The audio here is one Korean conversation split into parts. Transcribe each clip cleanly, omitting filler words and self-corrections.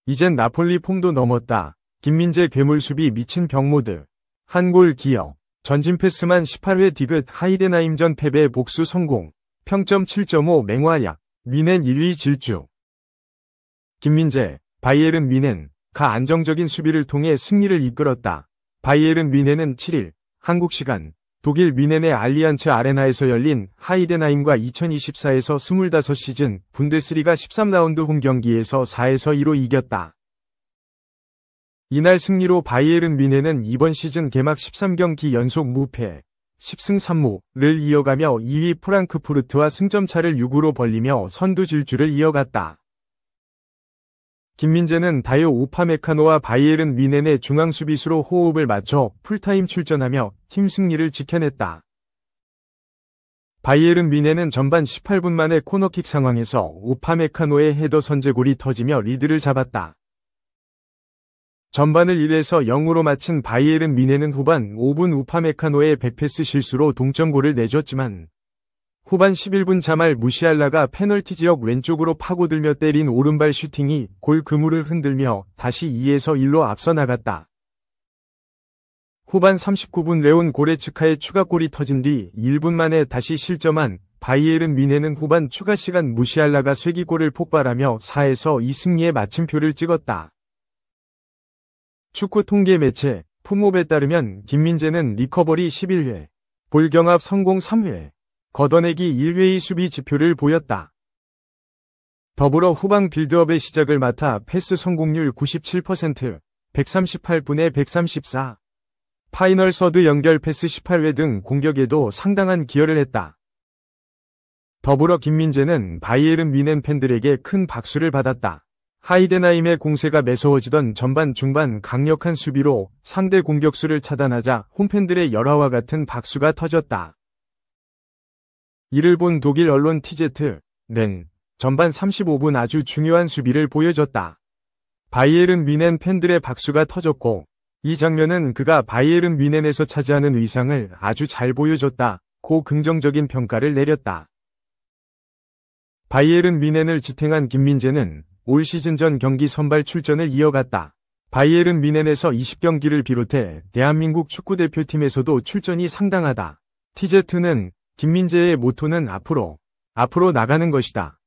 이젠 나폴리 폼도 넘었다. 김민재 괴물 수비 미친 병모드. 한 골 기여. 전진 패스만 18회 디귿 하이덴하임전 패배 복수 성공. 평점 7.5 맹활약. 미넨 1위 질주. 김민재, 바이에른 미넨, 가 안정적인 수비를 통해 승리를 이끌었다. 바이에른 미넨은 7일, 한국 시간, 독일 미넨의 알리안츠 아레나에서 열린 하이덴하임과 2024에서 25시즌 분데스리가 13라운드 홈 경기에서 4-2로 이겼다. 이날 승리로 바이에른 미넨은 이번 시즌 개막 13경기 연속 무패, 10승 3무를 이어가며 2위 프랑크푸르트와 승점차를 6으로 벌리며 선두 질주를 이어갔다. 김민재는 다요 우파메카노와 바이에른 미넨의 중앙 수비수로 호흡을 맞춰 풀타임 출전하며 팀 승리를 지켜냈다. 바이에른 미넨은 전반 18분 만에 코너킥 상황에서 우파메카노의 헤더 선제골이 터지며 리드를 잡았다. 전반을 1에서 0으로 마친 바이에른 미넨은 후반 5분 우파메카노의 백패스 실수로 동점골을 내줬지만 후반 11분 자말 무시알라가 페널티 지역 왼쪽으로 파고들며 때린 오른발 슈팅이 골 그물을 흔들며 다시 2에서 1로 앞서 나갔다. 후반 39분 레온 고레츠카의 추가골이 터진 뒤 1분 만에 다시 실점한 바이에른 미넨은 후반 추가 시간 무시알라가 쐐기골을 폭발하며 4-2 승리의 마침표를 찍었다. 축구 통계 매체 풋몹에 따르면 김민재는 리커버리 11회, 볼 경합 성공 3회, 걷어내기 1회의 수비 지표를 보였다. 더불어 후방 빌드업의 시작을 맡아 패스 성공률 97%, 138분에 134, 파이널 서드 연결 패스 18회 등 공격에도 상당한 기여를 했다. 더불어 김민재는 바이에른 미넨 팬들에게 큰 박수를 받았다. 하이덴하임의 공세가 매서워지던 전반 중반 강력한 수비로 상대 공격수를 차단하자 홈팬들의 열화와 같은 박수가 터졌다. 이를 본 독일 언론 TZ는 전반 35분 아주 중요한 수비를 보여줬다. 바이에른 미넨 팬들의 박수가 터졌고 이 장면은 그가 바이에른 미넨에서 차지하는 위상을 아주 잘 보여줬다고 긍정적인 평가를 내렸다. 바이에른 미넨을 지탱한 김민재는 올 시즌 전 경기 선발 출전을 이어갔다. 바이에른 미넨에서 20경기를 비롯해 대한민국 축구대표팀에서도 출전이 상당하다. TZ는 김민재의 모토는 앞으로 나가는 것이다.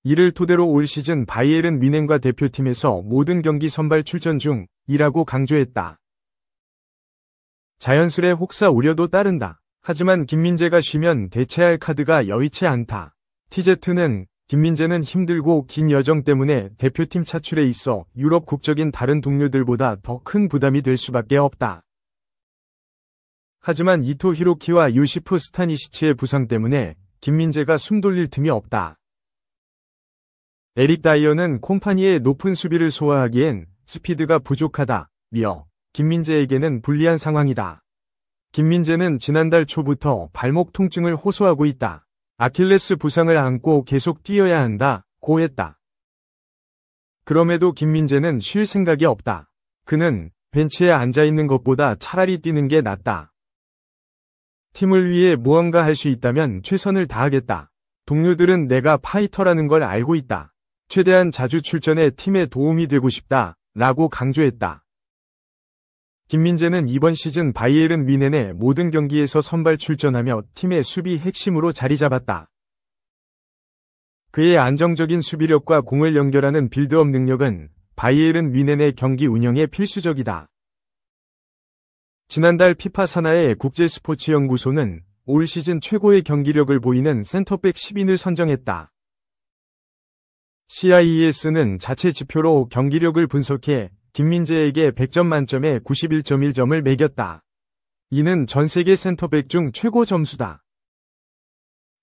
이를 토대로 올 시즌 바이에른 미넨과 대표팀에서 모든 경기 선발 출전 중이라고 강조했다. 자연스레 혹사 우려도 따른다. 하지만 김민재가 쉬면 대체할 카드가 여의치 않다. TZ는 김민재는 힘들고 긴 여정 때문에 대표팀 차출에 있어 유럽 국적인 다른 동료들보다 더 큰 부담이 될 수밖에 없다. 하지만 이토 히로키와 요시프 스타니시치의 부상 때문에 김민재가 숨 돌릴 틈이 없다. 에릭 다이어는 콤파니의 높은 수비를 소화하기엔 스피드가 부족하다며 김민재에게는 불리한 상황이다. 김민재는 지난달 초부터 발목 통증을 호소하고 있다. 아킬레스 부상을 안고 계속 뛰어야 한다고 했다. 그럼에도 김민재는 쉴 생각이 없다. 그는 벤치에 앉아있는 것보다 차라리 뛰는 게 낫다. 팀을 위해 무언가 할 수 있다면 최선을 다하겠다. 동료들은 내가 파이터라는 걸 알고 있다. 최대한 자주 출전해 팀에 도움이 되고 싶다. 라고 강조했다. 김민재는 이번 시즌 바이에른 미넨의 모든 경기에서 선발 출전하며 팀의 수비 핵심으로 자리 잡았다. 그의 안정적인 수비력과 공을 연결하는 빌드업 능력은 바이에른 미넨의 경기 운영에 필수적이다. 지난달 피파 산하의 국제스포츠연구소는 올 시즌 최고의 경기력을 보이는 센터백 10인을 선정했다. CIES는 자체 지표로 경기력을 분석해 김민재에게 100점 만점에 91.1점을 매겼다. 이는 전 세계 센터백 중 최고 점수다.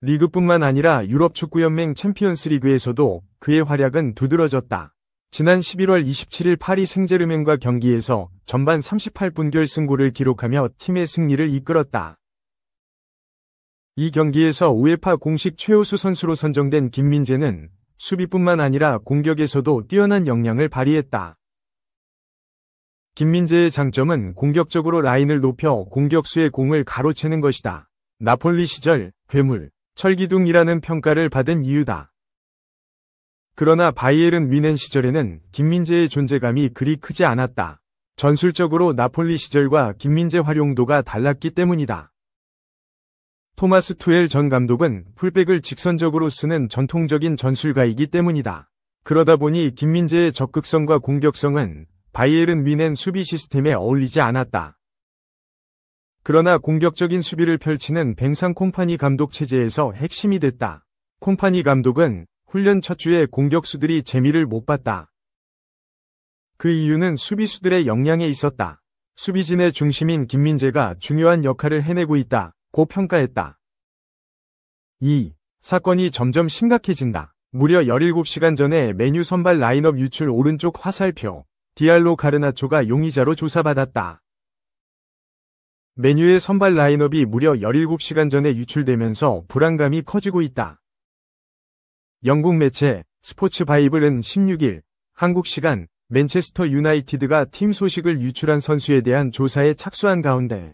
리그뿐만 아니라 유럽축구연맹 챔피언스리그에서도 그의 활약은 두드러졌다. 지난 11월 27일 파리 생제르맹과 경기에서 전반 38분 결승골을 기록하며 팀의 승리를 이끌었다. 이 경기에서 우에파 공식 최우수 선수로 선정된 김민재는 수비뿐만 아니라 공격에서도 뛰어난 역량을 발휘했다. 김민재의 장점은 공격적으로 라인을 높여 공격수의 공을 가로채는 것이다. 나폴리 시절 괴물, 철기둥이라는 평가를 받은 이유다. 그러나 바이에른 뮌헨 시절에는 김민재의 존재감이 그리 크지 않았다. 전술적으로 나폴리 시절과 김민재 활용도가 달랐기 때문이다. 토마스 투엘 전 감독은 풀백을 직선적으로 쓰는 전통적인 전술가이기 때문이다. 그러다 보니 김민재의 적극성과 공격성은 바이에른 뮌헨 수비 시스템에 어울리지 않았다. 그러나 공격적인 수비를 펼치는 뱅상 콤파니 감독 체제에서 핵심이 됐다. 콤파니 감독은 훈련 첫 주에 공격수들이 재미를 못 봤다. 그 이유는 수비수들의 역량에 있었다. 수비진의 중심인 김민재가 중요한 역할을 해내고 있다고 평가했다. 2. 사건이 점점 심각해진다. 무려 17시간 전에 메뉴 선발 라인업 유출 오른쪽 화살표. 디알로 가르나초가 용의자로 조사받았다. 메뉴의 선발 라인업이 무려 17시간 전에 유출되면서 불안감이 커지고 있다. 영국 매체 스포츠 바이블은 16일 한국 시간 맨체스터 유나이티드가 팀 소식을 유출한 선수에 대한 조사에 착수한 가운데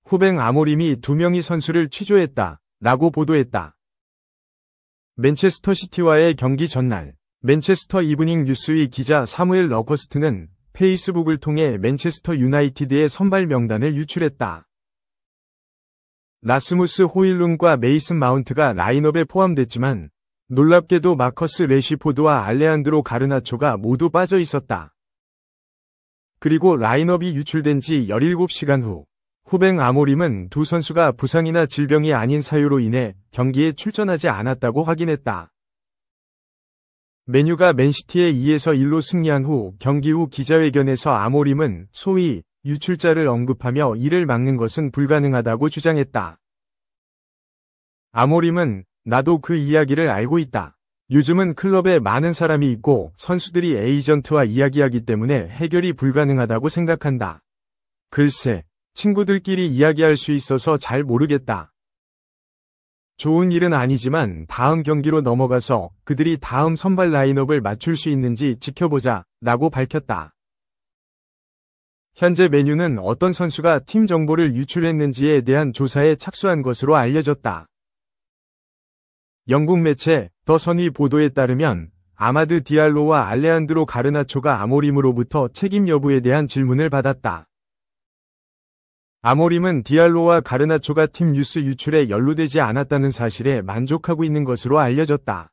후뱅 아모림이 2명의 선수를 취조했다 라고 보도했다. 맨체스터 시티와의 경기 전날 맨체스터 이브닝 뉴스의 기자 사무엘 러커스트는 페이스북을 통해 맨체스터 유나이티드의 선발 명단을 유출했다. 라스무스 호일룬과 메이슨 마운트가 라인업에 포함됐지만 놀랍게도 마커스 레시포드와 알레한드로 가르나초가 모두 빠져 있었다. 그리고 라인업이 유출된 지 17시간 후 후뱅 아모림은 두 선수가 부상이나 질병이 아닌 사유로 인해 경기에 출전하지 않았다고 확인했다. 메뉴가 맨시티에 2에서 1로 승리한 후 경기 후 기자회견에서 아모림은 소위 유출자를 언급하며 이를 막는 것은 불가능하다고 주장했다. 아모림은 나도 그 이야기를 알고 있다. 요즘은 클럽에 많은 사람이 있고 선수들이 에이전트와 이야기하기 때문에 해결이 불가능하다고 생각한다. 글쎄, 친구들끼리 이야기할 수 있어서 잘 모르겠다. 좋은 일은 아니지만 다음 경기로 넘어가서 그들이 다음 선발 라인업을 맞출 수 있는지 지켜보자 라고 밝혔다. 현재 메뉴는 어떤 선수가 팀 정보를 유출했는지에 대한 조사에 착수한 것으로 알려졌다. 영국 매체 더 선의 보도에 따르면 아마드 디알로와 알레한드로 가르나초가 아모림으로부터 책임 여부에 대한 질문을 받았다. 아모림은 디알로와 가르나초가 팀 뉴스 유출에 연루되지 않았다는 사실에 만족하고 있는 것으로 알려졌다.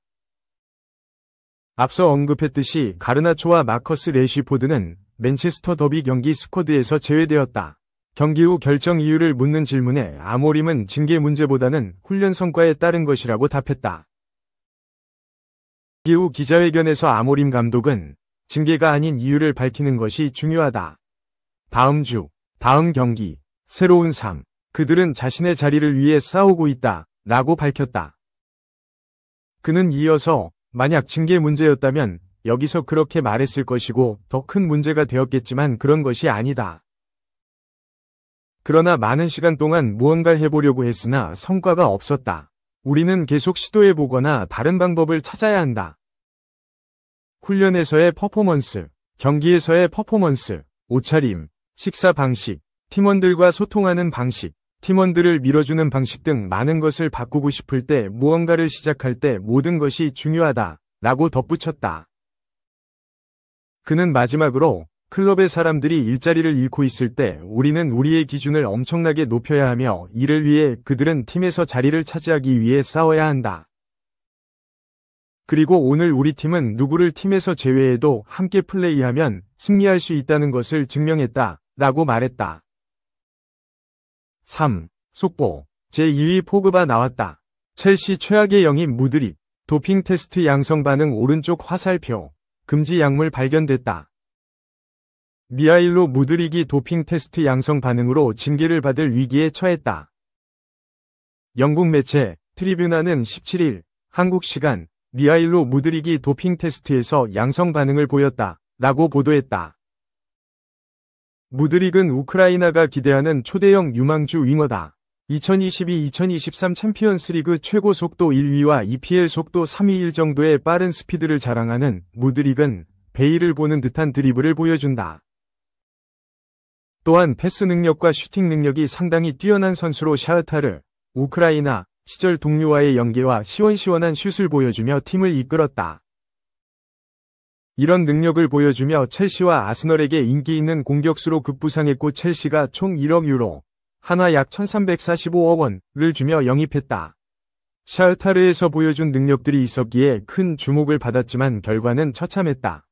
앞서 언급했듯이 가르나초와 마커스 레시포드는 맨체스터 더비 경기 스쿼드에서 제외되었다. 경기 후 결정 이유를 묻는 질문에 아모림은 징계 문제보다는 훈련 성과에 따른 것이라고 답했다. 경기 후 기자회견에서 아모림 감독은 징계가 아닌 이유를 밝히는 것이 중요하다. 다음 주, 다음 경기, 새로운 삶, 그들은 자신의 자리를 위해 싸우고 있다 라고 밝혔다. 그는 이어서 만약 징계 문제였다면 여기서 그렇게 말했을 것이고 더 큰 문제가 되었겠지만 그런 것이 아니다. 그러나 많은 시간 동안 무언가를 해보려고 했으나 성과가 없었다. 우리는 계속 시도해보거나 다른 방법을 찾아야 한다. 훈련에서의 퍼포먼스, 경기에서의 퍼포먼스, 옷차림, 식사 방식, 팀원들과 소통하는 방식, 팀원들을 밀어주는 방식 등 많은 것을 바꾸고 싶을 때 무언가를 시작할 때 모든 것이 중요하다 라고 덧붙였다. 그는 마지막으로 클럽의 사람들이 일자리를 잃고 있을 때 우리는 우리의 기준을 엄청나게 높여야 하며 이를 위해 그들은 팀에서 자리를 차지하기 위해 싸워야 한다. 그리고 오늘 우리 팀은 누구를 팀에서 제외해도 함께 플레이하면 승리할 수 있다는 것을 증명했다 라고 말했다. 3. 속보. 제2위 포그바 나왔다. 첼시 최악의 영입 무드릭. 도핑 테스트 양성 반응 오른쪽 화살표. 금지 약물 발견됐다. 미하일로 무드릭이 도핑 테스트 양성 반응으로 징계를 받을 위기에 처했다. 영국 매체 트리뷰나는 17일 한국 시간 미하일로 무드릭이 도핑 테스트에서 양성 반응을 보였다 라고 보도했다. 무드릭은 우크라이나가 기대하는 초대형 유망주 윙어다. 2022-2023 챔피언스리그 최고 속도 1위와 EPL 속도 3위일 정도의 빠른 스피드를 자랑하는 무드릭은 베일을 보는 듯한 드리블을 보여준다. 또한 패스 능력과 슈팅 능력이 상당히 뛰어난 선수로 샤흐타르, 우크라이나 시절 동료와의 연계와 시원시원한 슛을 보여주며 팀을 이끌었다. 이런 능력을 보여주며 첼시와 아스널에게 인기 있는 공격수로 급부상했고 첼시가 총 1억 유로, 한화 약 1345억 원을 주며 영입했다. 샤흐타르에서 보여준 능력들이 있었기에 큰 주목을 받았지만 결과는 처참했다.